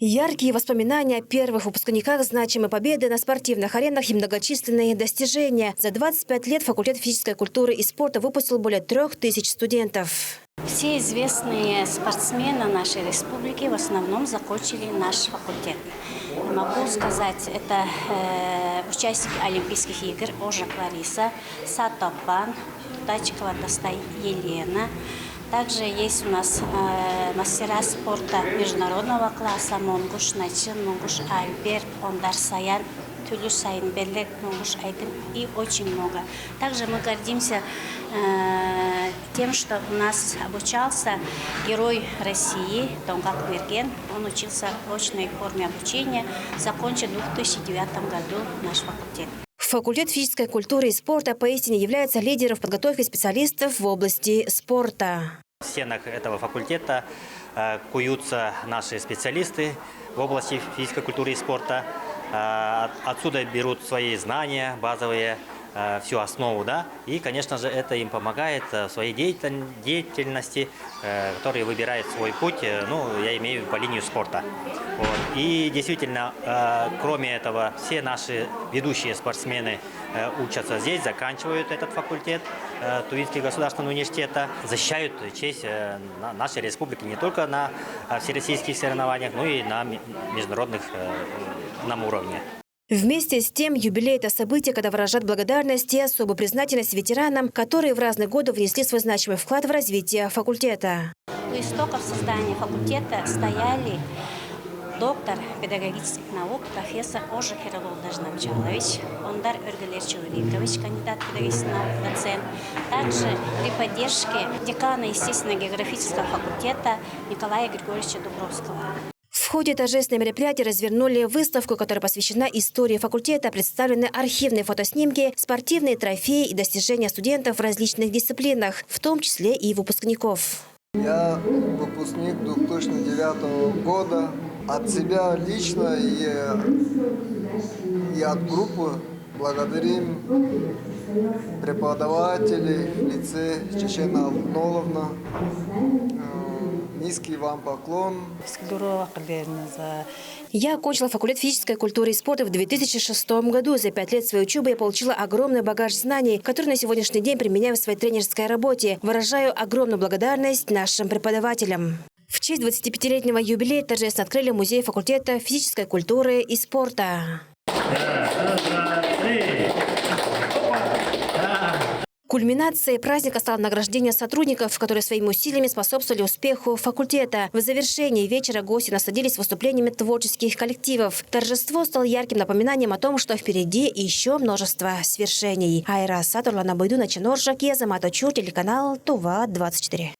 Яркие воспоминания о первых выпускниках, значимые победы на спортивных аренах и многочисленные достижения. За 25 лет факультет физической культуры и спорта выпустил более 3000 студентов. Все известные спортсмены нашей республики в основном закончили наш факультет. Могу сказать, это участники Олимпийских игр Ожак Лариса, Сатопан, Тачкова Достай Елена. Также есть у нас мастера спорта международного класса Монгуш Начин, Монгуш Альберт, Ондар Саян, Тюлю Сайнберлек, Монгуш Айтын и очень много. Также мы гордимся тем, что у нас обучался герой России Тонгак Мерген. Он учился в очной форме обучения, закончил в 2009 году наш факультет. Факультет физической культуры и спорта поистине является лидером в подготовке специалистов в области спорта. В стенах этого факультета куются наши специалисты в области физической культуры и спорта. Отсюда берут свои знания базовые, всю основу, да, и, конечно же, это им помогает в своей деятельности, которые выбирают свой путь, ну, я имею по линию спорта. Вот. И действительно, кроме этого, все наши ведущие спортсмены учатся здесь, заканчивают этот факультет Тувинского государственного университета, защищают честь нашей республики не только на всероссийских соревнованиях, но и на международных уровне. Вместе с тем, юбилей – это событие, когда выражают благодарность и особую признательность ветеранам, которые в разные годы внесли свой значимый вклад в развитие факультета. У истоков создания факультета стояли доктор педагогических наук, профессор Ожак Еролол Дажнамчалович, Ондар Эргалер Чулрикович, кандидат педагогических наук, доцент. Также при поддержке декана естественно-географического факультета Николая Григорьевича Дубровского. В ходе торжественного мероприятия развернули выставку, которая посвящена истории факультета. Представлены архивные фотоснимки, спортивные трофеи и достижения студентов в различных дисциплинах, в том числе и выпускников. Я выпускник 2009 года. От себя лично и от группы благодарим преподавателей в лице Чечена Алноловна. Низкий вам поклон. Я окончила факультет физической культуры и спорта в 2006 году. За 5 лет своей учебы я получила огромный багаж знаний, который на сегодняшний день применяю в своей тренерской работе. Выражаю огромную благодарность нашим преподавателям. В честь 25-летнего юбилея торжественно открыли музей факультета физической культуры и спорта. Кульминацией праздника стало награждение сотрудников, которые своими усилиями способствовали успеху факультета. В завершении вечера гости насладились выступлениями творческих коллективов. Торжество стало ярким напоминанием о том, что впереди еще множество свершений. Айра Сатурлана Бойду, Начинор Жакеза, Маточур, телеканал Тува-24.